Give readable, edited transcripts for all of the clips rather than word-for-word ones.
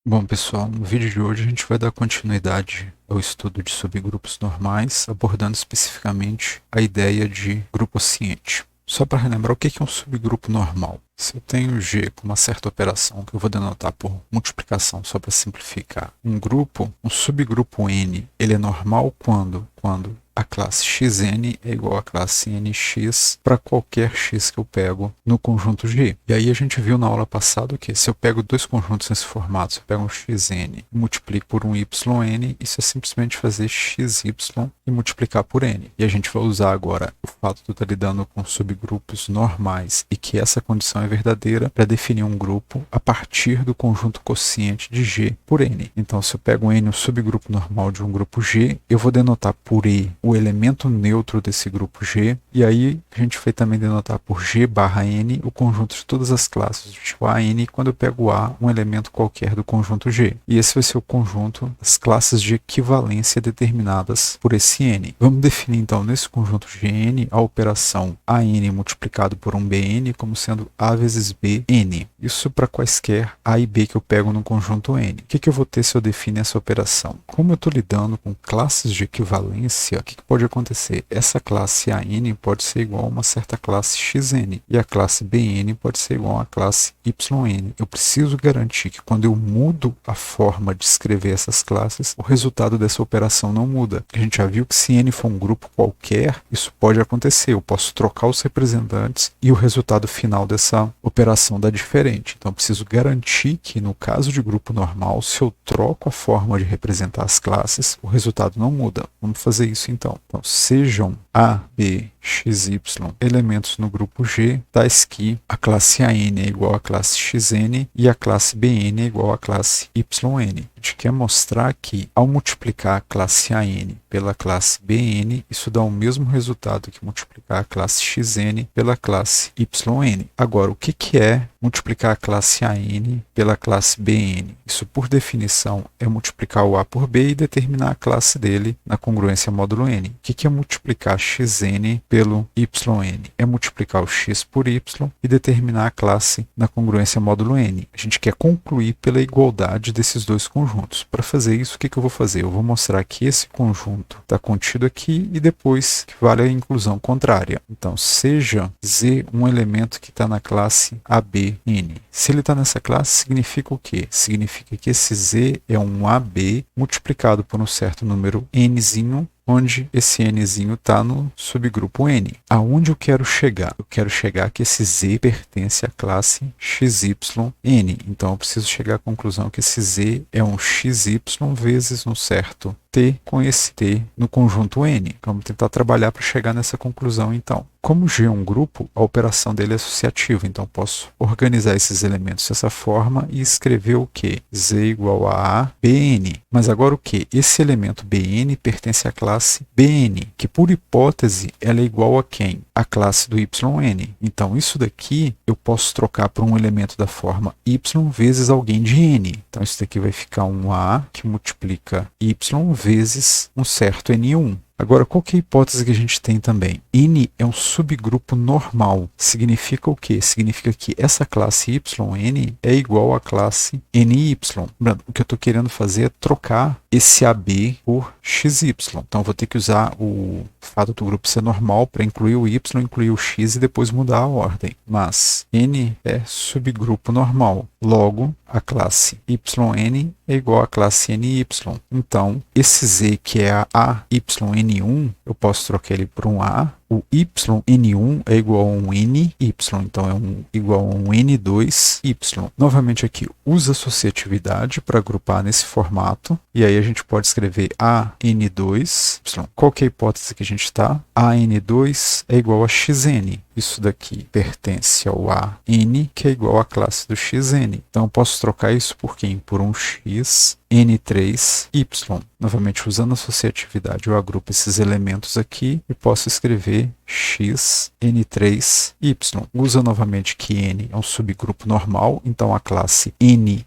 Bom, pessoal, no vídeo de hoje a gente vai dar continuidade ao estudo de subgrupos normais, abordando especificamente a ideia de grupo ciente. Só para relembrar, o que é um subgrupo normal? Se eu tenho G com uma certa operação que eu vou denotar por multiplicação só para simplificar, um subgrupo N, ele é normal quando a classe Xn é igual à classe Nx para qualquer x que eu pego no conjunto G. E aí a gente viu na aula passada que se eu pego dois conjuntos nesse formato, se eu pego um Xn e multiplico por um Yn, isso é simplesmente fazer Xy e multiplicar por N. E a gente vai usar agora o fato de eu estar lidando com subgrupos normais e que essa condição é verdadeira para definir um grupo a partir do conjunto quociente de G por N. Então, se eu pego N, um subgrupo normal de um grupo G, eu vou denotar por E o elemento neutro desse grupo G, e aí a gente vai também denotar por G barra N o conjunto de todas as classes do tipo AN, quando eu pego A, um elemento qualquer do conjunto G. E esse vai ser o conjunto das classes de equivalência determinadas por esse N. Vamos definir então nesse conjunto Gn a operação AN multiplicado por um Bn como sendo A vezes Bn. Isso para quaisquer A e B que eu pego no conjunto N. O que eu vou ter se eu definir essa operação? Como eu estou lidando com classes de equivalência, o que pode acontecer? Essa classe AN pode ser igual a uma certa classe Xn e a classe Bn pode ser igual a classe Yn. Eu preciso garantir que quando eu mudo a forma de escrever essas classes, o resultado dessa operação não muda. A gente já viu que se N for um grupo qualquer, isso pode acontecer. Eu posso trocar os representantes e o resultado final dessa operação dá diferente. Então eu preciso garantir que no caso de grupo normal, se eu troco a forma de representar as classes, o resultado não muda. Vamos fazer isso então. Então sejam A, B, X, Y elementos no grupo G, tais que a classe AN é igual à classe Xn e a classe Bn é igual à classe Yn. A gente quer mostrar que ao multiplicar a classe AN pela classe Bn, isso dá o mesmo resultado que multiplicar a classe Xn pela classe Yn. Agora, o que é multiplicar a classe AN pela classe Bn? Isso, por definição, é multiplicar o A por B e determinar a classe dele na congruência módulo N. O que é multiplicar Xn pelo Yn? É multiplicar o x por y e determinar a classe na congruência módulo N. A gente quer concluir pela igualdade desses dois conjuntos. Para fazer isso, o que eu vou fazer? Eu vou mostrar que esse conjunto está contido aqui e depois que vale a inclusão contrária. Então, seja Z um elemento que está na classe ABN. Se ele está nessa classe, significa o quê? Significa que esse Z é um AB multiplicado por um certo número nzinho, onde esse nzinho está no subgrupo N. Aonde eu quero chegar? Eu quero chegar que esse Z pertence à classe XYN. Então eu preciso chegar à conclusão que esse Z é um XY vezes um certo T com esse T no conjunto N. Vamos tentar trabalhar para chegar nessa conclusão então. Como G é um grupo, a operação dele é associativa, então posso organizar esses elementos dessa forma e escrever o que? Z igual a Bn. Mas agora o que? Esse elemento Bn pertence à classe Bn, que por hipótese ela é igual a quem? A classe do Yn. Então isso daqui eu posso trocar por um elemento da forma Y vezes alguém de N. Então isso daqui vai ficar um A que multiplica Y vezes um certo N1. Agora, qual que é a hipótese que a gente tem também? N é um subgrupo normal. Significa o quê? Significa que essa classe Yn é igual à classe Ny. O que eu estou querendo fazer é trocar esse AB por XY. Então, eu vou ter que usar o fato do grupo ser normal para incluir o Y, incluir o X e depois mudar a ordem. Mas N é subgrupo normal. Logo, a classe Yn é igual à classe Ny. Então, esse Z que é a AYN1, eu posso trocar ele por um A. O Yn1 é igual a um Ny, então é igual a um N2y. Novamente aqui, usa associatividade para agrupar nesse formato. E aí a gente pode escrever AN2. Qual que é a hipótese que a gente está? AN2 é igual a Xn. Isso daqui pertence ao AN, que é igual à classe do Xn. Então eu posso trocar isso por quem? Por um X N3y. Novamente, usando associatividade, eu agrupo esses elementos aqui e posso escrever x N3y. Usa novamente que N é um subgrupo normal, então a classe Ny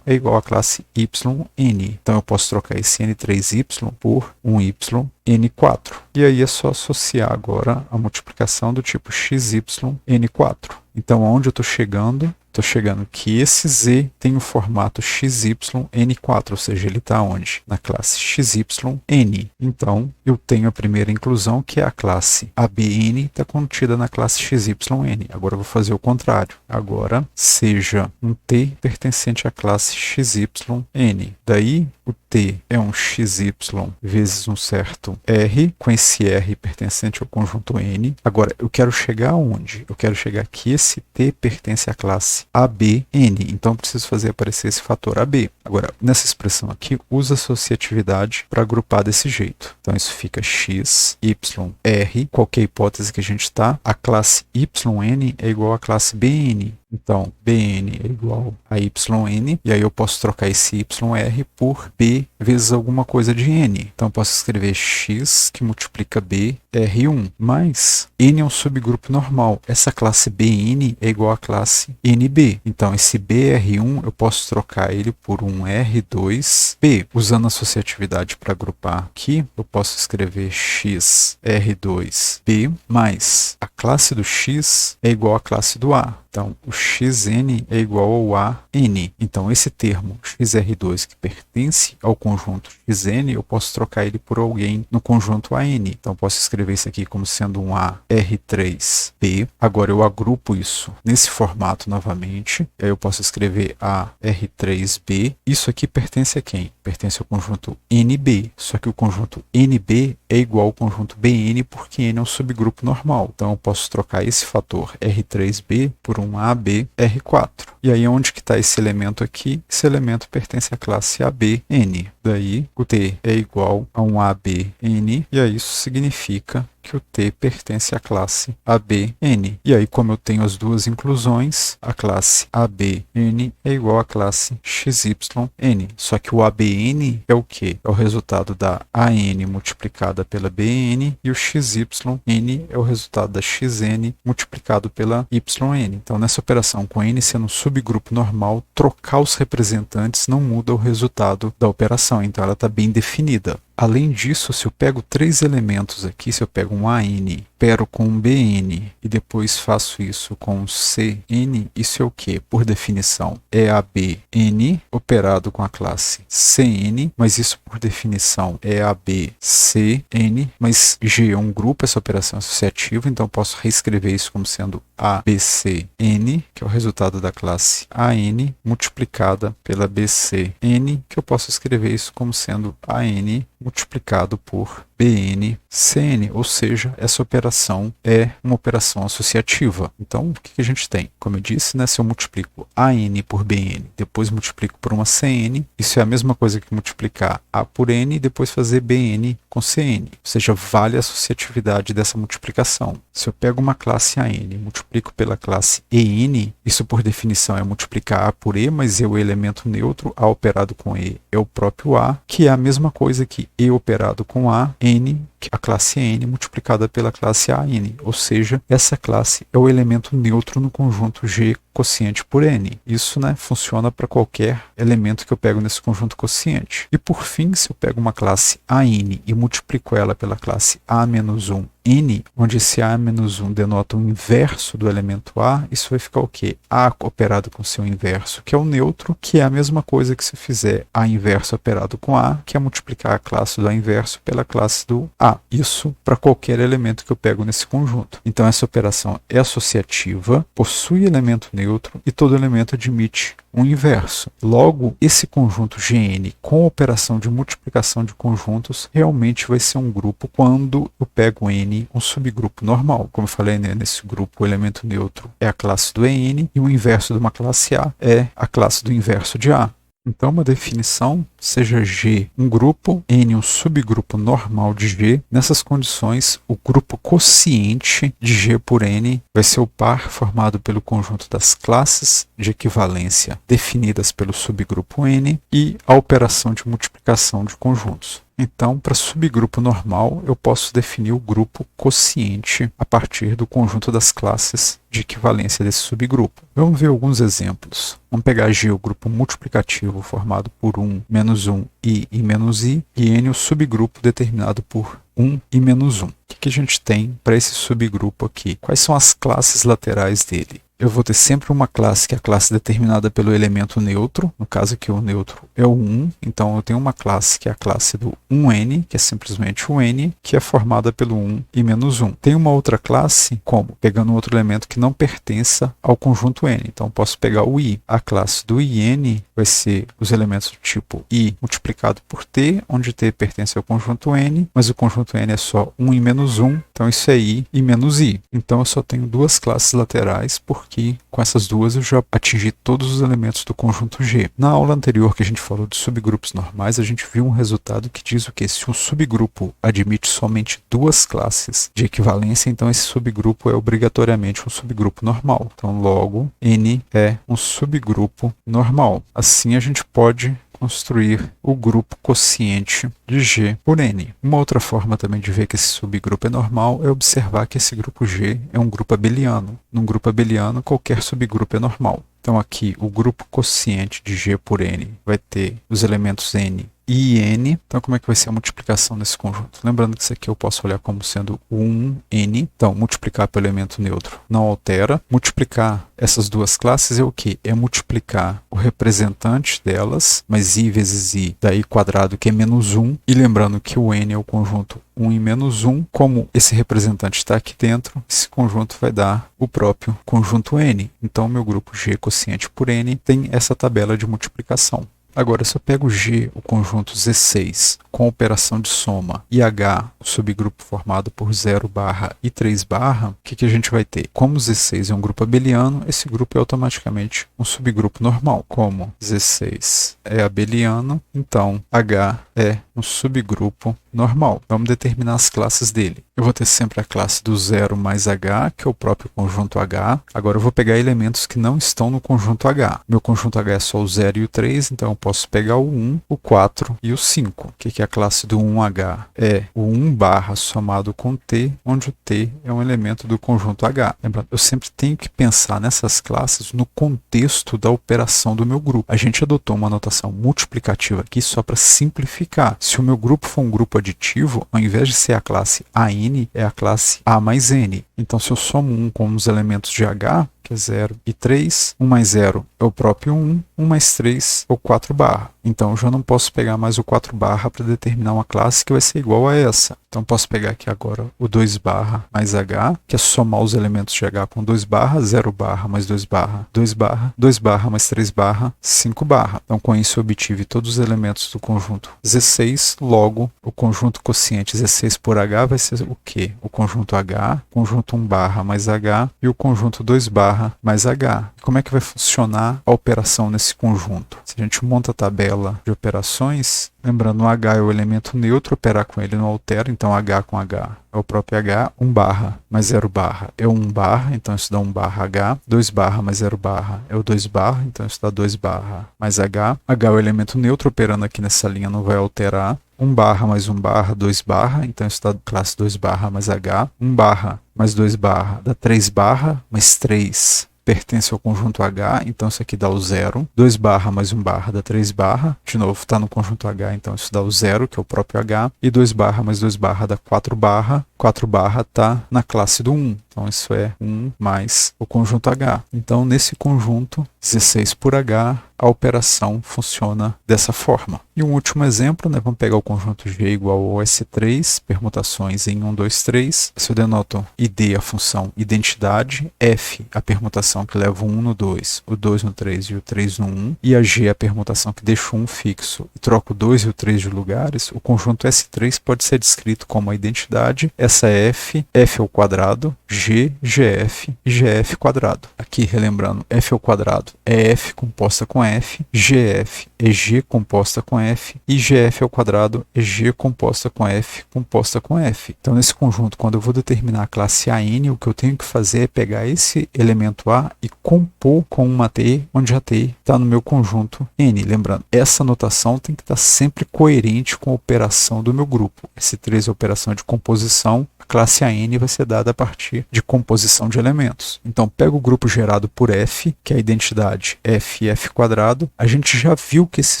é igual à classe Yn. Então eu posso trocar esse N3y por um Y N4. E aí é só associar agora a multiplicação do tipo XY N4. Então, aonde eu estou chegando? Estou chegando que esse Z tem o formato XYN4, ou seja, ele está onde? Na classe XYN. Então, eu tenho a primeira inclusão, que é a classe ABN, está contida na classe XYN. Agora eu vou fazer o contrário. Agora, seja um T pertencente à classe XYN. Daí, o T é um XY vezes um certo R, com esse R pertencente ao conjunto N. Agora, eu quero chegar aonde? Eu quero chegar que esse T pertence à classe ABN. Então, eu preciso fazer aparecer esse fator AB. Agora, nessa expressão aqui, usa associatividade para agrupar desse jeito. Então, isso fica X, Y, R. Qualquer hipótese que a gente está, a classe YN é igual à classe BN. Então, BN é igual a YN, e aí eu posso trocar esse YR por B vezes alguma coisa de N. Então, eu posso escrever X, que multiplica B, R1, mas N é um subgrupo normal. Essa classe BN é igual à classe NB. Então, esse BR1, eu posso trocar ele por um R2B. Usando a associatividade para agrupar aqui, eu posso escrever X, R2B, mais a classe do X é igual à classe do A. Então, o xn é igual ao AN. Então, esse termo xr2 que pertence ao conjunto xn, eu posso trocar ele por alguém no conjunto AN. Então, eu posso escrever isso aqui como sendo um AR3B. Agora, eu agrupo isso nesse formato novamente. Aí eu posso escrever AR3B. Isso aqui pertence a quem? Pertence ao conjunto NB. Só que o conjunto NB é igual ao conjunto BN, porque N é um subgrupo normal. Então, eu posso trocar esse fator R3B por um ABR4. E aí, onde que está esse elemento aqui? Esse elemento pertence à classe ABN. Daí, o T é igual a um ABN, e aí isso significa que o T pertence à classe ABN. E aí, como eu tenho as duas inclusões, a classe ABN é igual à classe XYN. Só que o ABN é o quê? É o resultado da AN multiplicada pela BN, e o XYN é o resultado da XN multiplicado pela YN. Então, nessa operação, com N sendo um subgrupo normal, trocar os representantes não muda o resultado da operação. Então, ela está bem definida. Além disso, se eu pego três elementos aqui, se eu pego um AN, opero com um BN e depois faço isso com um CN, isso é o que? Por definição, é ABN operado com a classe CN, mas isso por definição é ABCN, mas G é um grupo, essa operação associativa, então eu posso reescrever isso como sendo ABCN, que é o resultado da classe AN, multiplicada pela BCN, que eu posso escrever isso como sendo AN multiplicado por BNCN, ou seja, essa operação é uma operação associativa. Então, o que a gente tem? Como eu disse, né, se eu multiplico AN por BN, depois multiplico por uma CN, isso é a mesma coisa que multiplicar A por N e depois fazer BN com CN, ou seja, vale a associatividade dessa multiplicação. Se eu pego uma classe AN e multiplico pela classe EN, isso por definição é multiplicar A por E, mas é o elemento neutro, A operado com E é o próprio A, que é a mesma coisa que E operado com A, N, a classe N multiplicada pela classe AN, ou seja, essa classe é o elemento neutro no conjunto G quociente por N. Isso, né, funciona para qualquer elemento que eu pego nesse conjunto quociente. E por fim, se eu pego uma classe AN e multiplico ela pela classe A-1 N, onde esse A-1 denota o inverso do elemento A, isso vai ficar o quê? A operado com seu inverso, que é o neutro, que é a mesma coisa que se eu fizer A inverso operado com A, que é multiplicar a classe do A inverso pela classe do A. Isso para qualquer elemento que eu pego nesse conjunto. Então, essa operação é associativa, possui elemento neutro e todo elemento admite um inverso. Logo, esse conjunto Gn com operação de multiplicação de conjuntos realmente vai ser um grupo quando eu pego N, um subgrupo normal. Como eu falei, né, nesse grupo o elemento neutro é a classe do En e o inverso de uma classe A é a classe do inverso de A. Então, uma definição, seja G um grupo, N um subgrupo normal de G. Nessas condições, o grupo quociente de G por N vai ser o par formado pelo conjunto das classes de equivalência definidas pelo subgrupo N e a operação de multiplicação de conjuntos. Então, para subgrupo normal, eu posso definir o grupo quociente a partir do conjunto das classes de equivalência desse subgrupo. Vamos ver alguns exemplos. Vamos pegar G, o grupo multiplicativo formado por 1, menos 1 e menos I, e N, o subgrupo determinado por 1 e menos 1. O que a gente tem para esse subgrupo aqui? Quais são as classes laterais dele? eu vou ter sempre uma classe que é a classe determinada pelo elemento neutro, no caso aqui o neutro é o 1, então eu tenho uma classe que é a classe do 1n, que é simplesmente o n, que é formada pelo 1 e menos 1. Tem uma outra classe, como? Pegando um outro elemento que não pertença ao conjunto n, então eu posso pegar o i. A classe do in vai ser os elementos do tipo i multiplicado por t, onde t pertence ao conjunto n, mas o conjunto n é só 1 e menos 1, então isso é i e menos i. Então eu só tenho duas classes laterais, porque com essas duas eu já atingi todos os elementos do conjunto G. Na aula anterior que a gente falou de subgrupos normais, a gente viu um resultado que diz o que? Se um subgrupo admite somente duas classes de equivalência, então esse subgrupo é obrigatoriamente um subgrupo normal. Então logo, n é um subgrupo normal. Assim a gente pode construir o grupo quociente de G por N. Uma outra forma também de ver que esse subgrupo é normal é observar que esse grupo G é um grupo abeliano. Num grupo abeliano, qualquer subgrupo é normal. Então aqui, o grupo quociente de G por N vai ter os elementos N e n. Então, como é que vai ser a multiplicação desse conjunto? Lembrando que isso aqui eu posso olhar como sendo 1n. Então, multiplicar pelo elemento neutro não altera. Multiplicar essas duas classes é o quê? É multiplicar o representante delas, mais i vezes i, daí quadrado, que é menos 1. E lembrando que o n é o conjunto 1 e menos 1. Como esse representante está aqui dentro, esse conjunto vai dar o próprio conjunto n. Então, meu grupo G quociente por n tem essa tabela de multiplicação. Agora, se eu pego G, o conjunto Z6, com operação de soma, e H, o subgrupo formado por 0 barra e 3 barra, o que a gente vai ter? Como Z6 é um grupo abeliano, esse grupo é automaticamente um subgrupo normal. Como Z6 é abeliano, então H é um subgrupo normal. Vamos determinar as classes dele. Eu vou ter sempre a classe do 0 mais H, que é o próprio conjunto H. Agora eu vou pegar elementos que não estão no conjunto H. Meu conjunto H é só o 0 e o 3, então eu posso pegar o 1, o 4 e o 5. O que é a classe do 1H? É o 1 barra somado com T, onde o T é um elemento do conjunto H. Lembrando, eu sempre tenho que pensar nessas classes no contexto da operação do meu grupo. A gente adotou uma notação multiplicativa aqui só para simplificar. Se o meu grupo for um grupo aditivo, ao invés de ser a classe AN, é a classe A mais N. Então, se eu somo 1 com os elementos de H, que é 0 e 3, 1 mais 0 é o próprio 1, 1 mais 3 é o 4 barra. Então, eu já não posso pegar mais o 4 barra para determinar uma classe que vai ser igual a essa. Então, posso pegar aqui agora o 2 barra mais H, que é somar os elementos de H com 2 barra, 0 barra mais 2 barra, 2 barra, 2 barra mais 3 barra, 5 barra. Então, com isso, eu obtive todos os elementos do conjunto Z6, logo, o conjunto quociente Z6 por H vai ser o quê? O conjunto H, conjunto 1 barra mais H e o conjunto 2 barra mais H. Como é que vai funcionar a operação nesse conjunto? Se a gente monta a tabela de operações, lembrando, o H é o elemento neutro, operar com ele não altera, então H com H é o próprio H, 1 barra mais 0 barra é o 1 barra, então isso dá 1 barra H, 2 barra mais 0 barra é o 2 barra, então isso dá 2 barra mais H. H é o elemento neutro, operando aqui nessa linha não vai alterar. 1 barra mais 1 barra, 2 barra, então isso dá classe 2 barra mais H. 1 barra mais 2 barra dá 3 barra, mais 3 pertence ao conjunto H, então isso aqui dá o 0. 2 barra mais 1 barra dá 3 barra. De novo, está no conjunto H, então isso dá o 0, que é o próprio H. E 2 barra mais 2 barra dá 4 barra. 4 barra está na classe do 1. Então isso é 1 mais o conjunto H. Então nesse conjunto, 16 por H, a operação funciona dessa forma. E um último exemplo, vamos pegar o conjunto G igual ao S3, permutações em 1, 2, 3. Se eu denoto ID a função identidade, F a permutação que leva o 1 no 2, o 2 no 3 e o 3 no 1, e a G a permutação que deixa o 1 fixo e troca o 2 e o 3 de lugares, o conjunto S3 pode ser descrito como a identidade, essa é F, F ao quadrado, G, GF e GF quadrado. Aqui, relembrando, F ao quadrado é F composta com F, GF é G composta com F e GF ao quadrado é G composta com F composta com F. Então, nesse conjunto, quando eu vou determinar a classe AN, o que eu tenho que fazer é pegar esse elemento A e compor com uma T, onde a T está no meu conjunto N. Lembrando, essa notação tem que estar sempre coerente com a operação do meu grupo. S3 é a operação de composição, a classe AN vai ser dada a partir de composição de elementos. Então, pego o grupo gerado por F, que é a identidade F e F quadrado. A gente já viu que esse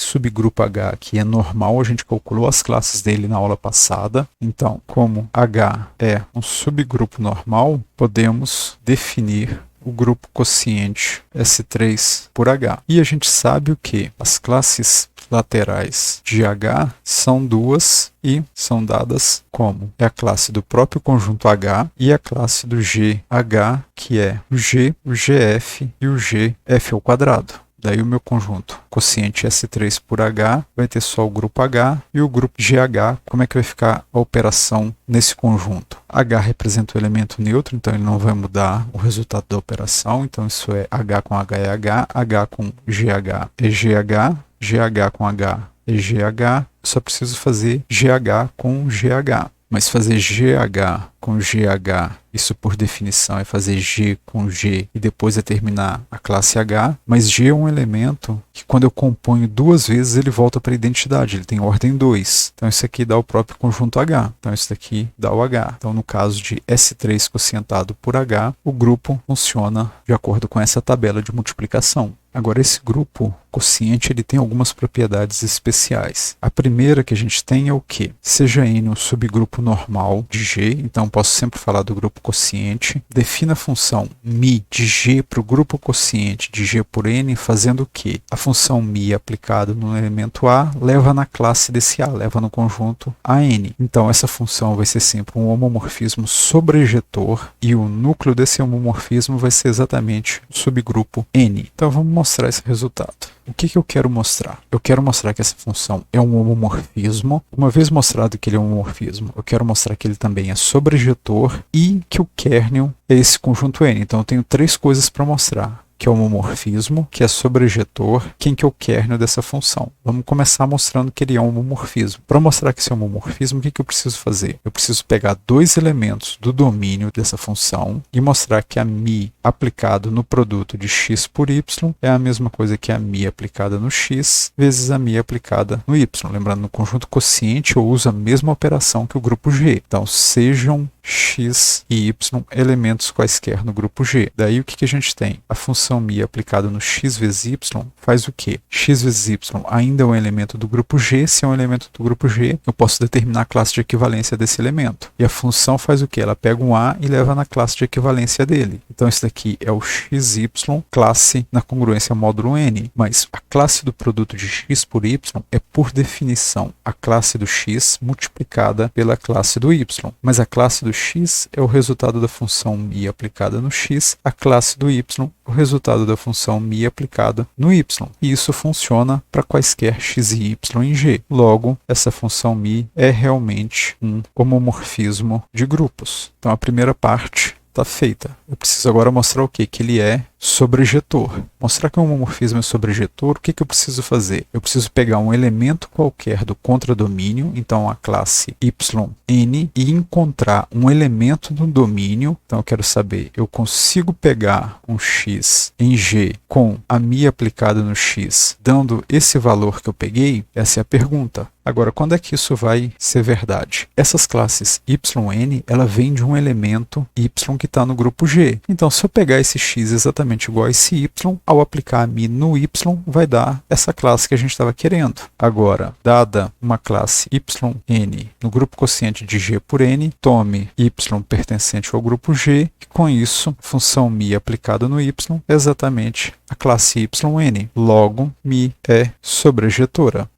subgrupo H aqui é normal, a gente calculou as classes dele na aula passada. Então, como H é um subgrupo normal, podemos definir o grupo quociente S3 por H. E a gente sabe o que? As classes laterais de H são duas e são dadas como? É a classe do próprio conjunto H e a classe do GH, que é o G, o GF e o GF ao quadrado. Daí o meu conjunto quociente S3 por H vai ter só o grupo H e o grupo GH. Como é que vai ficar a operação nesse conjunto? H representa o elemento neutro, então ele não vai mudar o resultado da operação. Então isso é H com H é H, H com GH é GH, GH com H é GH. Eu só preciso fazer GH com GH. Mas fazer GH com GH, isso por definição é fazer G com G e depois é terminar a classe H. Mas G é um elemento que quando eu componho duas vezes ele volta para a identidade, ele tem ordem 2. Então isso aqui dá o próprio conjunto H. Então isso daqui dá o H. Então no caso de S3 quocientado por H, o grupo funciona de acordo com essa tabela de multiplicação. Agora, esse grupo quociente ele tem algumas propriedades especiais. A primeira que a gente tem é o quê? Seja N um subgrupo normal de G, então posso sempre falar do grupo quociente. Defina a função μ de G para o grupo quociente de G por N, fazendo o quê? A função μ aplicada no elemento A leva na classe desse A, leva no conjunto AN. Então, essa função vai ser sempre um homomorfismo sobrejetor e o núcleo desse homomorfismo vai ser exatamente o subgrupo N. Então, vamos mostrar esse resultado. O que eu quero mostrar? Eu quero mostrar que essa função é um homomorfismo. Uma vez mostrado que ele é um homomorfismo, eu quero mostrar que ele também é sobrejetor e que o kernel é esse conjunto N. Então eu tenho três coisas para mostrar, que é o homomorfismo, que é sobrejetor, quem que é o kernel dessa função. Vamos começar mostrando que ele é um homomorfismo. Para mostrar que esse é um homomorfismo, o que eu preciso fazer? Eu preciso pegar dois elementos do domínio dessa função e mostrar que a μ aplicado no produto de x por y é a mesma coisa que a μ aplicada no x vezes a μ aplicada no y. Lembrando, no conjunto quociente eu uso a mesma operação que o grupo G. Então, sejam x e y elementos quaisquer no grupo G. Daí o que a gente tem? A função μ aplicada no x vezes y faz o quê? X vezes y ainda é um elemento do grupo G. Se é um elemento do grupo G, eu posso determinar a classe de equivalência desse elemento. E a função faz o quê? Ela pega um A e leva na classe de equivalência dele. Então isso daqui é o xy, classe na congruência módulo n. Mas a classe do produto de x por y é, por definição, a classe do x multiplicada pela classe do y. Mas a classe do x é o resultado da função μ aplicada no x, a classe do y o resultado da função μ aplicada no y. E isso funciona para quaisquer x e y em G. Logo, essa função μ é realmente um homomorfismo de grupos. Então a primeira parte está feita. Eu preciso agora mostrar o quê? Que ele é sobrejetor. Mostrar que um homomorfismo é sobrejetor, o que eu preciso fazer? Eu preciso pegar um elemento qualquer do contradomínio, então a classe yn, e encontrar um elemento no domínio. Então eu quero saber, eu consigo pegar um x em G com a μ aplicada no x, dando esse valor que eu peguei? Essa é a pergunta. Agora, quando é que isso vai ser verdade? Essas classes yn, ela vem de um elemento y que está no grupo G. Então, se eu pegar esse x exatamente igual a esse y, ao aplicar a μ no y, vai dar essa classe que a gente estava querendo. Agora, dada uma classe yn no grupo quociente de G por n, tome y pertencente ao grupo G, e com isso, a função μ aplicada no y é exatamente a classe yn. Logo, μ é sobrejetora.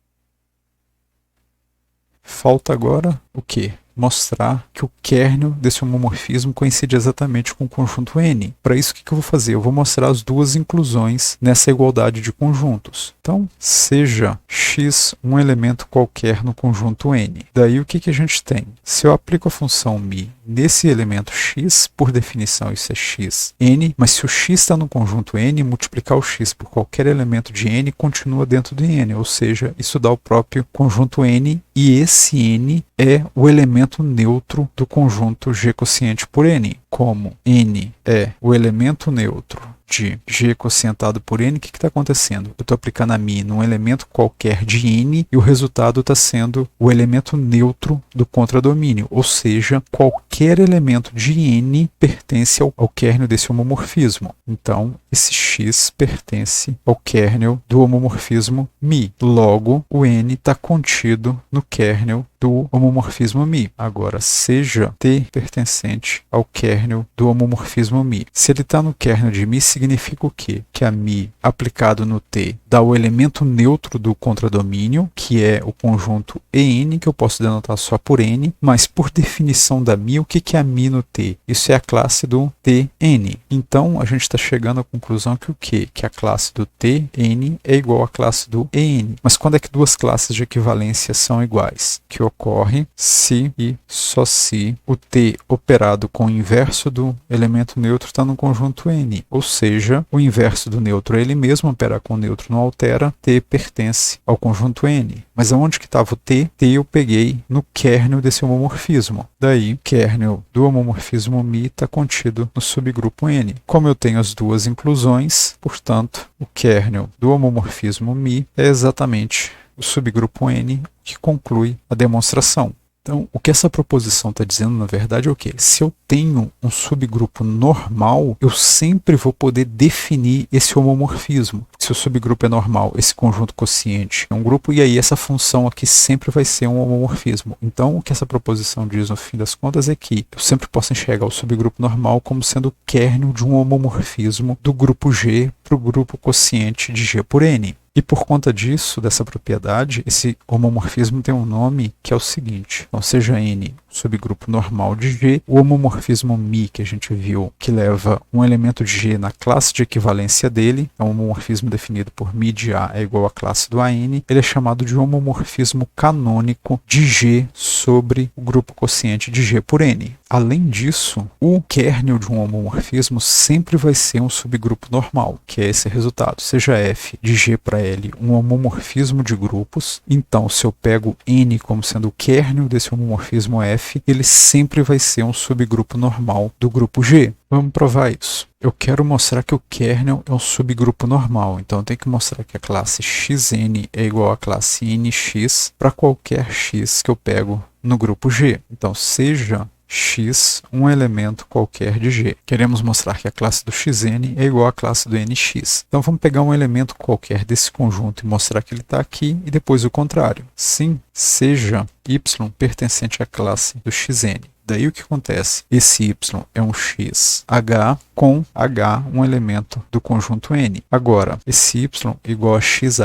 Falta agora o quê? Mostrar que o kernel desse homomorfismo coincide exatamente com o conjunto N. Para isso, o que eu vou fazer? Eu vou mostrar as duas inclusões nessa igualdade de conjuntos. Então, seja x um elemento qualquer no conjunto N. Daí, o que a gente tem? Se eu aplico a função μ nesse elemento x, por definição isso é x, n, mas se o x está no conjunto N, multiplicar o x por qualquer elemento de N continua dentro de N, ou seja, isso dá o próprio conjunto N, e esse N é o elemento neutro do conjunto G quociente por N. Como N é o elemento neutro de G quocientado por N, o que está acontecendo? Eu estou aplicando a μ num elemento qualquer de N e o resultado está sendo o elemento neutro do contradomínio, ou seja, qualquer elemento de N pertence ao kernel desse homomorfismo. Então, esse x pertence ao kernel do homomorfismo μ. Logo, o N está contido no kernel do homomorfismo μ. Agora, seja T pertencente ao kernel kernel do homomorfismo μ. Se ele está no kernel de μ, significa o quê? Que a μ aplicado no T dá o elemento neutro do contradomínio, que é o conjunto EN, que eu posso denotar só por N, mas por definição da μ, o que é a μ no T? Isso é a classe do Tn. Então, a gente está chegando à conclusão que o quê? Que a classe do Tn é igual à classe do En. Mas quando é que duas classes de equivalência são iguais? Que ocorre se e só se o T operado com o inverso do elemento neutro está no conjunto N. Ou seja, o inverso do neutro é ele mesmo, operar com o neutro não altera, T pertence ao conjunto N. Mas aonde que estava o T? T eu peguei no kernel desse homomorfismo. Daí, o kernel do homomorfismo μ está contido no subgrupo N. Como eu tenho as duas inclusões, portanto, o kernel do homomorfismo μ é exatamente o subgrupo N que conclui a demonstração. Então, o que essa proposição está dizendo, na verdade, é o quê? Se eu tenho um subgrupo normal, eu sempre vou poder definir esse homomorfismo. Se o subgrupo é normal, esse conjunto quociente é um grupo, e aí essa função aqui sempre vai ser um homomorfismo. Então, o que essa proposição diz, no fim das contas, é que eu sempre posso enxergar o subgrupo normal como sendo o kernel de um homomorfismo do grupo G para o grupo quociente de G por N. E por conta disso, dessa propriedade, esse homomorfismo tem um nome que é o seguinte. Então, seja N subgrupo normal de G, o homomorfismo μ que a gente viu, que leva um elemento de G na classe de equivalência dele, é um homomorfismo definido por μ de A é igual à classe do AN, ele é chamado de homomorfismo canônico de G sobre o grupo quociente de G por N. Além disso, o kernel de um homomorfismo sempre vai ser um subgrupo normal, que é esse resultado. Seja f de G para L um homomorfismo de grupos, então se eu pego N como sendo o kernel desse homomorfismo f, ele sempre vai ser um subgrupo normal do grupo G. Vamos provar isso. Eu quero mostrar que o kernel é um subgrupo normal, então eu tenho que mostrar que a classe xn é igual à classe nx para qualquer x que eu pego no grupo G. Então, seja x um elemento qualquer de G. Queremos mostrar que a classe do xn é igual à classe do nx. Então vamos pegar um elemento qualquer desse conjunto e mostrar que ele está aqui, e depois o contrário. Sim, seja y pertencente à classe do xn. Daí o que acontece? Esse y é um x h com h um elemento do conjunto N. Agora, esse y igual a xh,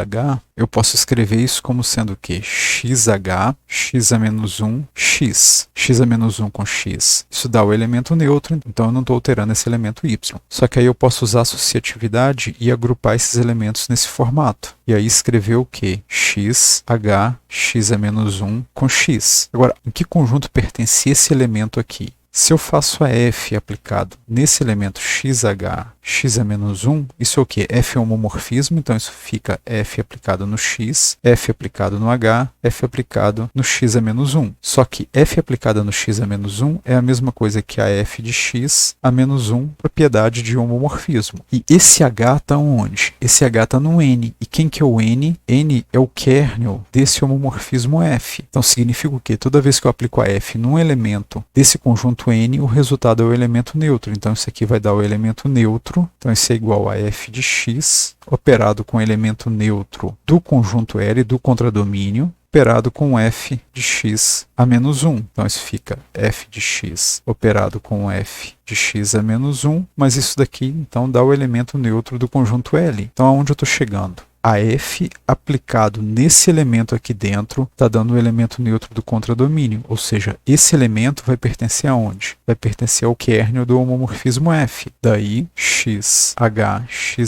eu posso escrever isso como sendo o quê? Xh, x a menos 1, x. X a menos 1 com x. Isso dá o elemento neutro, então eu não estou alterando esse elemento y. Só que aí eu posso usar associatividade e agrupar esses elementos nesse formato. E aí escrever o quê? Xh, x a menos 1 com x. Agora, em que conjunto pertence esse elemento aqui? Se eu faço a f aplicado nesse elemento xh, x a menos 1, isso é o quê? F é um homomorfismo, então isso fica f aplicado no x, f aplicado no h, f aplicado no x a menos 1. Só que f aplicada no x a menos 1 é a mesma coisa que a f de x a menos 1, propriedade de homomorfismo. E esse h está onde? Esse h está no n. E quem que é o n? N é o kernel desse homomorfismo f. Então significa o quê? Toda vez que eu aplico a f num elemento desse conjunto N, o resultado é o elemento neutro. Então isso aqui vai dar o elemento neutro. Então isso é igual a f de x, operado com o elemento neutro do conjunto L do contradomínio, operado com f de x a menos 1. Então isso fica f de x operado com f de x a menos 1, mas isso daqui então dá o elemento neutro do conjunto L. Então aonde eu estou chegando? A f aplicado nesse elemento aqui dentro está dando o elemento neutro do contradomínio, ou seja, esse elemento vai pertencer aonde? Vai pertencer ao kernel do homomorfismo f. Daí, x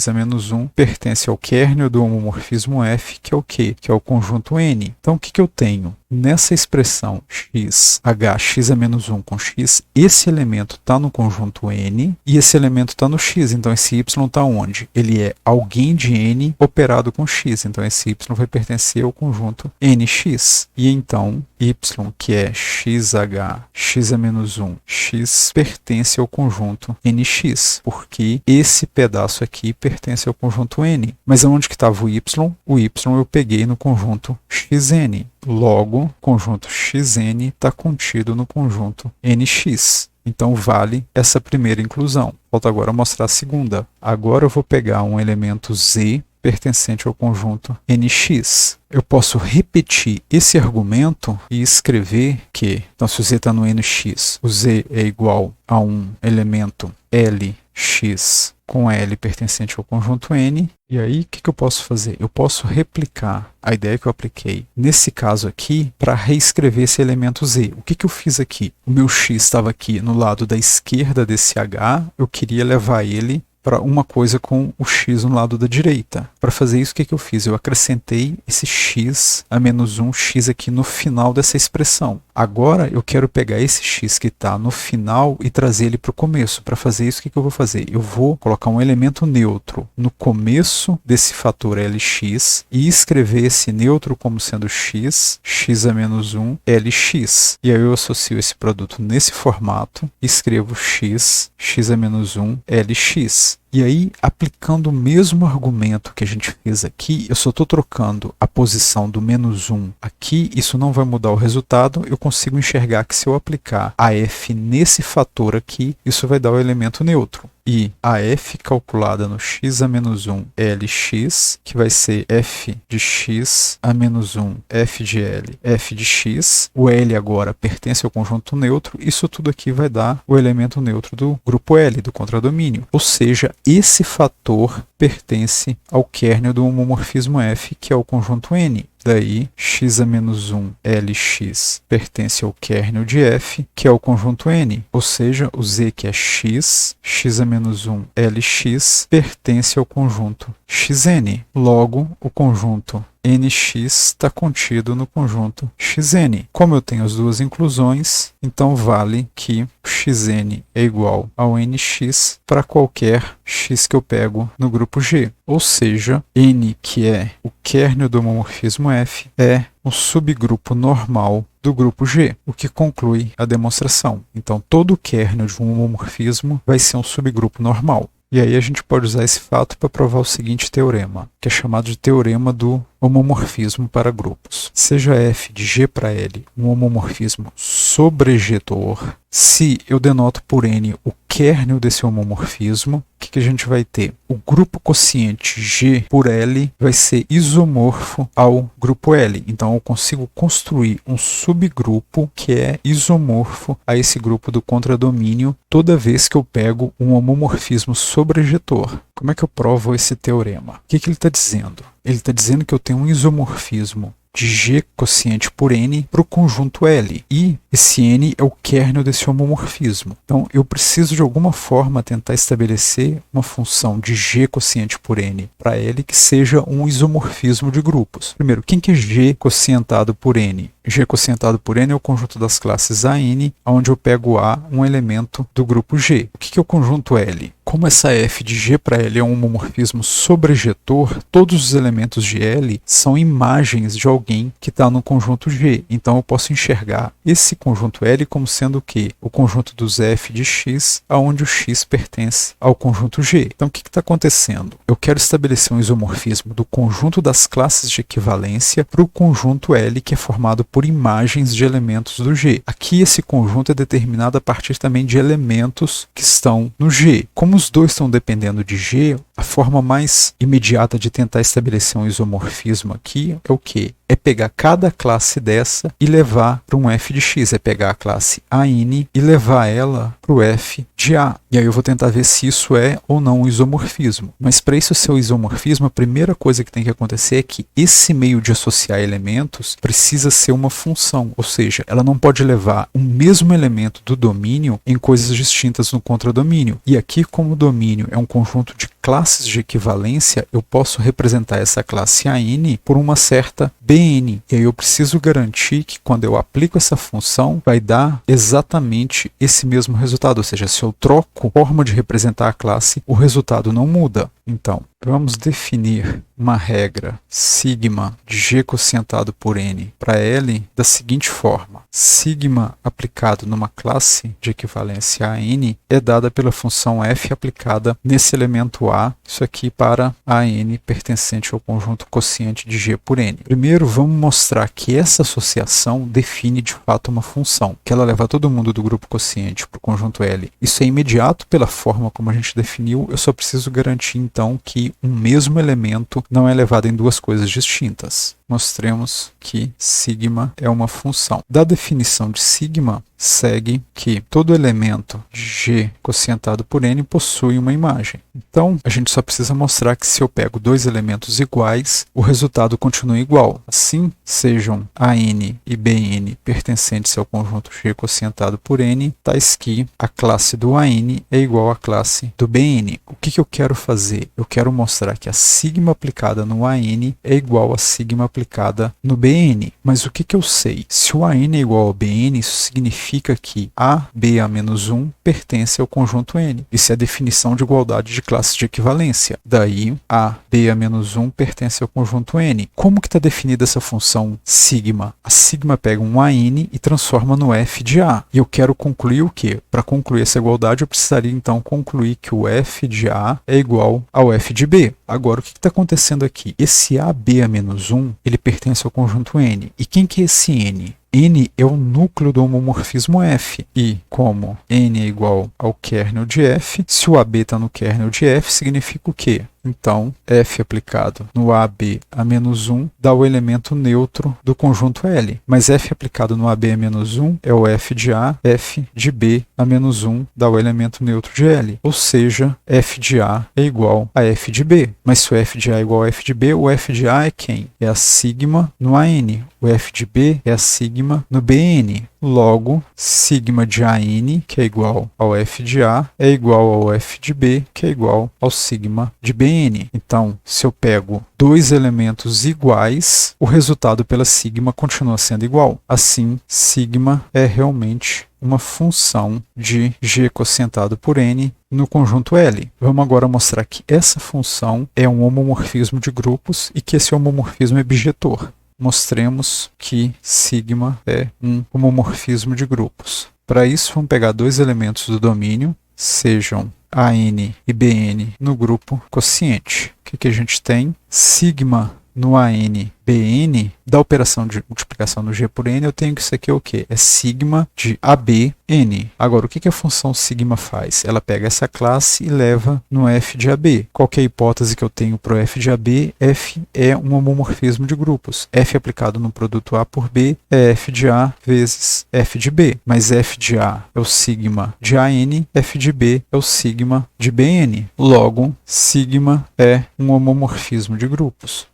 a menos 1 pertence ao kernel do homomorfismo f, que é o quê? Que é o conjunto N. Então, o que eu tenho? Nessa expressão x a menos 1 com x, esse elemento está no conjunto N e esse elemento está no x. Então, esse y está onde? Ele é alguém de N operado com x. Então, esse y vai pertencer ao conjunto nx. E então, y, que é x a menos 1, x, pertence ao conjunto nx, porque esse pedaço aqui pertence ao conjunto N. Mas aonde que estava o y? O y eu peguei no conjunto xn. Logo, o conjunto xn está contido no conjunto nx. Então, vale essa primeira inclusão. Falta agora mostrar a segunda. Agora eu vou pegar um elemento z pertencente ao conjunto NX. Eu posso repetir esse argumento e escrever que, então se o Z está no NX, o Z é igual a um elemento LX com L pertencente ao conjunto N. E aí, o que eu posso fazer? Eu posso replicar a ideia que eu apliquei nesse caso aqui para reescrever esse elemento Z. O que eu fiz aqui? O meu X estava aqui no lado da esquerda desse H, eu queria levar ele para uma coisa com o x no lado da direita. Para fazer isso, o que eu fiz? Eu acrescentei esse x a menos 1 x aqui no final dessa expressão. Agora eu quero pegar esse x que está no final e trazer ele para o começo. Para fazer isso, o que eu vou fazer? Eu vou colocar um elemento neutro no começo desse fator Lx e escrever esse neutro como sendo x a menos 1, Lx. E aí eu associo esse produto nesse formato e escrevo x a menos 1, Lx. E aí, aplicando o mesmo argumento que a gente fez aqui, eu só estou trocando a posição do menos 1 aqui, isso não vai mudar o resultado, eu consigo enxergar que se eu aplicar a f nesse fator aqui, isso vai dar o elemento neutro. E a f calculada no x a menos 1 Lx, que vai ser f de x a menos 1, f de L, f de x. O L agora pertence ao conjunto neutro, isso tudo aqui vai dar o elemento neutro do grupo L, do contradomínio. Ou seja, esse fator pertence ao kernel do homomorfismo F, que é o conjunto N. Daí, x a menos 1 Lx pertence ao kernel de F, que é o conjunto N. Ou seja, o Z, que é x a menos 1 Lx, pertence ao conjunto Xn. Logo, o conjunto Nx está contido no conjunto Xn. Como eu tenho as duas inclusões, então vale que o Xn é igual ao Nx para qualquer x que eu pego no grupo G. Ou seja, N, que é o kernel do homomorfismo F, é um subgrupo normal do grupo G, o que conclui a demonstração. Então, todo kernel de um homomorfismo vai ser um subgrupo normal. E aí a gente pode usar esse fato para provar o seguinte teorema, que é chamado de teorema do homomorfismo para grupos. Seja f de G para L um homomorfismo sobrejetor, se eu denoto por N o kernel desse homomorfismo, o que a gente vai ter? O grupo quociente G por L vai ser isomorfo ao grupo L. Então eu consigo construir um subgrupo que é isomorfo a esse grupo do contradomínio toda vez que eu pego um homomorfismo sobrejetor. Como é que eu provo esse teorema? O que ele está dizendo? Ele está dizendo que eu tenho um isomorfismo de G quociente por N para o conjunto L. E esse N é o kernel desse homomorfismo. Então, eu preciso de alguma forma tentar estabelecer uma função de G quociente por N para L que seja um isomorfismo de grupos. Primeiro, quem que é G quocientado por N? G quocientado por N é o conjunto das classes AN, onde eu pego A, um elemento do grupo G. O que é o conjunto L? Como essa f de G para L é um homomorfismo sobrejetor, todos os elementos de L são imagens de alguém que está no conjunto G. Então eu posso enxergar esse conjunto L como sendo o quê? O conjunto dos f de x, onde o x pertence ao conjunto G. Então o que está acontecendo? Eu quero estabelecer um isomorfismo do conjunto das classes de equivalência para o conjunto L, que é formado por imagens de elementos do G. Aqui esse conjunto é determinado a partir também de elementos que estão no G. Como os dois estão dependendo de G, a forma mais imediata de tentar estabelecer um isomorfismo aqui é o quê? É pegar cada classe dessa e levar para um f de x. É pegar a classe AN e levar ela para o f de A. E aí eu vou tentar ver se isso é ou não um isomorfismo. Mas para isso ser um isomorfismo, a primeira coisa que tem que acontecer é que esse meio de associar elementos precisa ser uma função. Ou seja, ela não pode levar o mesmo elemento do domínio em coisas distintas no contradomínio. E aqui, como o domínio é um conjunto de classes de equivalência, eu posso representar essa classe AN por uma certa BN. E aí eu preciso garantir que quando eu aplico essa função, vai dar exatamente esse mesmo resultado. Ou seja, se eu troco a forma de representar a classe, o resultado não muda. Então, vamos definir uma regra sigma de G quocientado por N para L da seguinte forma. Sigma aplicado numa classe de equivalência a N é dada pela função f aplicada nesse elemento A, isso aqui para a N pertencente ao conjunto quociente de G por N. Primeiro, vamos mostrar que essa associação define de fato uma função, que ela leva todo mundo do grupo quociente para o conjunto L. Isso é imediato pela forma como a gente definiu, eu só preciso garantir então então que um mesmo elemento não é elevado em duas coisas distintas. Mostremos que sigma é uma função. Da definição de sigma, segue que todo elemento de G quocientado por N possui uma imagem. Então, a gente só precisa mostrar que se eu pego dois elementos iguais, o resultado continua igual. Assim, sejam AN e BN pertencentes ao conjunto G quocientado por N, tais que a classe do AN é igual à classe do BN. O que eu quero fazer? Eu quero mostrar que a sigma aplicada no AN é igual a sigma aplicada no BN. Mas o que eu sei? Se o AN é igual ao BN, isso significa que ABA-1 pertence ao conjunto N. Isso é a definição de igualdade de classes de equivalência. Daí, ABA-1 pertence ao conjunto N. Como que está definida essa função sigma? A sigma pega um AN e transforma no f de A. E eu quero concluir o quê? Para concluir essa igualdade, eu precisaria então concluir que o f de A é igual ao f de B. Agora, o que está acontecendo aqui? Esse ABA-1, ele pertence ao conjunto N. E quem que é esse N? N é o núcleo do homomorfismo F, e como N é igual ao kernel de F, se o AB está no kernel de F, significa o quê? Então, F aplicado no AB a menos 1 dá o elemento neutro do conjunto L. Mas F aplicado no AB a menos 1 é o F de A, F de B a menos 1 dá o elemento neutro de L. Ou seja, F de A é igual a F de B. Mas se o F de A é igual a F de B, o F de A é quem? É a sigma no AN. O F de B é a sigma no BN. Logo, sigma de AN, que é igual ao F de A, é igual ao F de B, que é igual ao sigma de BN. Então, se eu pego dois elementos iguais, o resultado pela sigma continua sendo igual. Assim, sigma é realmente uma função de G quocientado por N no conjunto L. Vamos agora mostrar que essa função é um homomorfismo de grupos e que esse homomorfismo é bijetor. Mostremos que sigma é um homomorfismo de grupos. Para isso, vamos pegar dois elementos do domínio, sejam AN e BN no grupo quociente. O que a gente tem? Sigma no AN BN, da operação de multiplicação no G por N, eu tenho que isso aqui é o quê? É sigma de AB N. Agora, o que a função sigma faz? Ela pega essa classe e leva no F de AB. Qual que é a hipótese que eu tenho para o F de AB? F é um homomorfismo de grupos. F aplicado no produto A por B é F de A vezes F de B. Mas F de A é o sigma de AN, F de B é o sigma de BN. Logo, sigma é um homomorfismo de grupos.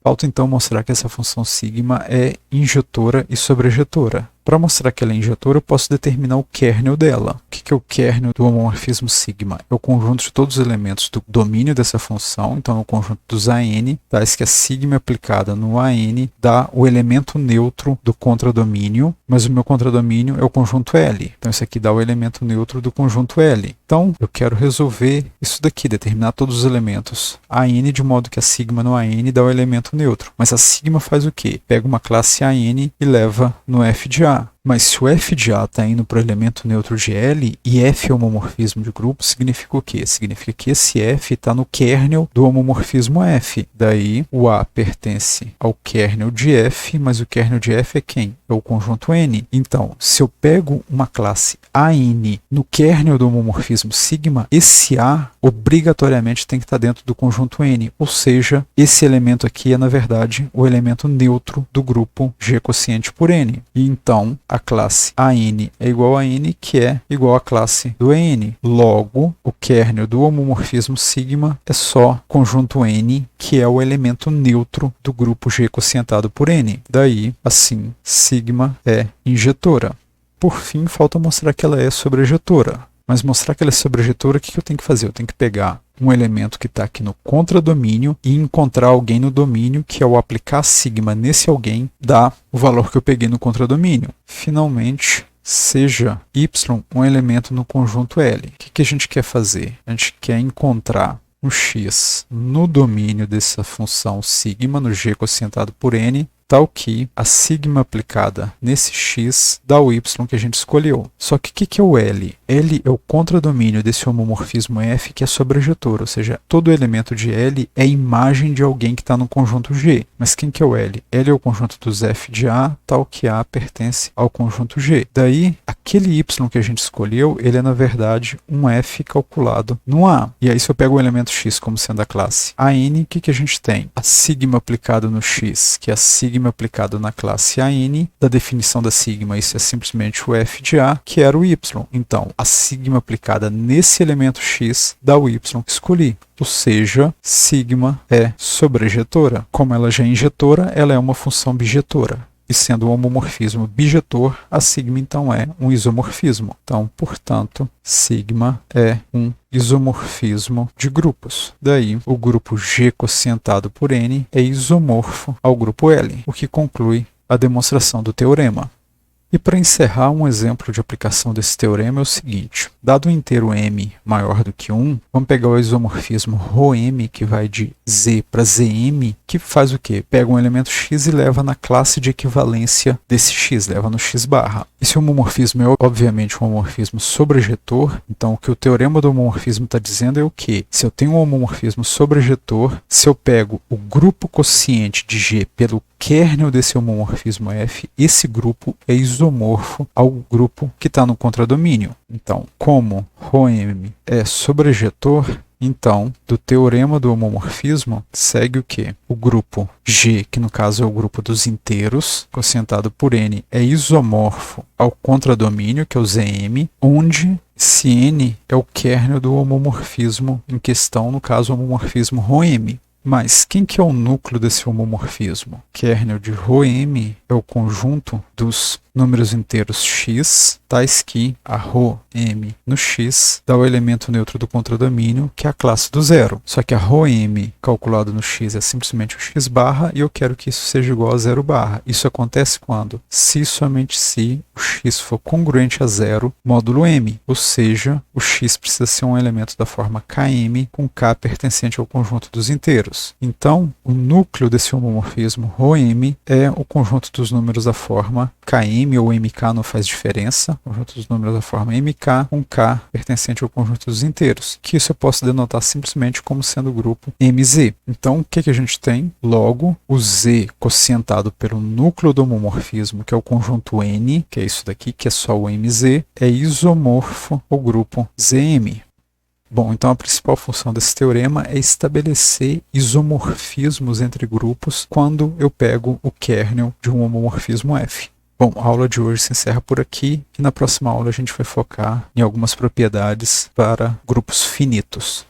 Falta então mostrar que essa função sigma é injetora e sobrejetora. Para mostrar que ela é injetora, eu posso determinar o kernel dela. O que é o kernel do homomorfismo sigma? É o conjunto de todos os elementos do domínio dessa função, então é o conjunto dos AN, tais que a sigma aplicada no AN dá o elemento neutro do contradomínio, mas o meu contradomínio é o conjunto L. Então isso aqui dá o elemento neutro do conjunto L. Então eu quero resolver isso daqui, determinar todos os elementos AN de modo que a sigma no AN dá o elemento neutro. Mas a sigma faz o quê? Pega uma classe AN e leva no F de A. Mas se o F de A está indo para o elemento neutro de L e F é homomorfismo de grupo, significa o quê? Significa que esse F está no kernel do homomorfismo F. Daí o A pertence ao kernel de F, mas o kernel de F é quem? É o conjunto N. Então, se eu pego uma classe AN no kernel do homomorfismo sigma, esse A obrigatoriamente tem que estar dentro do conjunto N. Ou seja, esse elemento aqui é, na verdade, o elemento neutro do grupo G quociente por N. E então, a classe AN é igual a N, que é igual à classe do N. Logo, o kernel do homomorfismo sigma é só conjunto N, que é o elemento neutro do grupo G quocientado por N. Daí, assim, sigma é injetora. Por fim, falta mostrar que ela é sobrejetora. Mas mostrar que ela é sobrejetora, o que eu tenho que fazer? Eu tenho que pegar um elemento que está aqui no contradomínio e encontrar alguém no domínio que, ao aplicar sigma nesse alguém, dá o valor que eu peguei no contradomínio. Finalmente, seja y um elemento no conjunto L. O que a gente quer fazer? A gente quer encontrar um x no domínio dessa função sigma, no G quocientado por N, tal que a sigma aplicada nesse x dá o y que a gente escolheu. Só que o que é o L? L é o contradomínio desse homomorfismo F que é sobrejetor, ou seja, todo elemento de L é imagem de alguém que está no conjunto G. Mas quem que é o L? L é o conjunto dos F de A, tal que A pertence ao conjunto G. Daí, aquele Y que a gente escolheu, ele é na verdade um F calculado no A. E aí se eu pego o elemento X como sendo a classe AN, o que a gente tem? A sigma aplicada no X, que é a sigma aplicada na classe AN, da definição da sigma, isso é simplesmente o F de A, que era o Y. Então, a sigma aplicada nesse elemento X dá o Y que escolhi. Ou seja, sigma é sobrejetora. Como ela já é injetora, ela é uma função bijetora. E sendo um homomorfismo bijetor, a sigma então é um isomorfismo. Então, portanto, sigma é um isomorfismo de grupos. Daí, o grupo G quocientado por N é isomorfo ao grupo L, o que conclui a demonstração do teorema. E para encerrar, um exemplo de aplicação desse teorema é o seguinte: dado um inteiro m maior do que 1, vamos pegar o isomorfismo ρm, que vai de z para zm, que faz o quê? Pega um elemento x e leva na classe de equivalência desse x, leva no x barra. Esse homomorfismo é obviamente um homomorfismo sobrejetor, então o que o teorema do homomorfismo está dizendo é o quê? Se eu tenho um homomorfismo sobrejetor, se eu pego o grupo quociente de G pelo kernel desse homomorfismo F, esse grupo é isomorfo ao grupo que está no contradomínio. Então, como ρm é sobrejetor, então, do teorema do homomorfismo, segue o quê? O grupo G, que no caso é o grupo dos inteiros, quocientado por N, é isomorfo ao contradomínio, que é o Zm, onde esse N é o kernel do homomorfismo em questão, no caso o homomorfismo ρm. Mas quem que é o núcleo desse homomorfismo? Kernel de ρm é o conjunto dos números inteiros x, tais que a ρm no x dá o elemento neutro do contradomínio, que é a classe do zero. Só que a ρm calculado no x é simplesmente o x barra, e eu quero que isso seja igual a zero barra. Isso acontece quando? Se e somente se o x for congruente a zero módulo m, ou seja, o x precisa ser um elemento da forma km com k pertencente ao conjunto dos inteiros. Então, o núcleo desse homomorfismo ρm é o conjunto dos números da forma km ou mk, não faz diferença, o conjunto dos números da forma mk com k pertencente ao conjunto dos inteiros, que isso eu posso denotar simplesmente como sendo o grupo mz. Então, o que a gente tem? Logo, o z quocientado pelo núcleo do homomorfismo, que é o conjunto n, que é isso daqui, que é só o mz, é isomorfo ao grupo zm. Bom, então a principal função desse teorema é estabelecer isomorfismos entre grupos quando eu pego o kernel de um homomorfismo F. Bom, a aula de hoje se encerra por aqui e na próxima aula a gente vai focar em algumas propriedades para grupos finitos.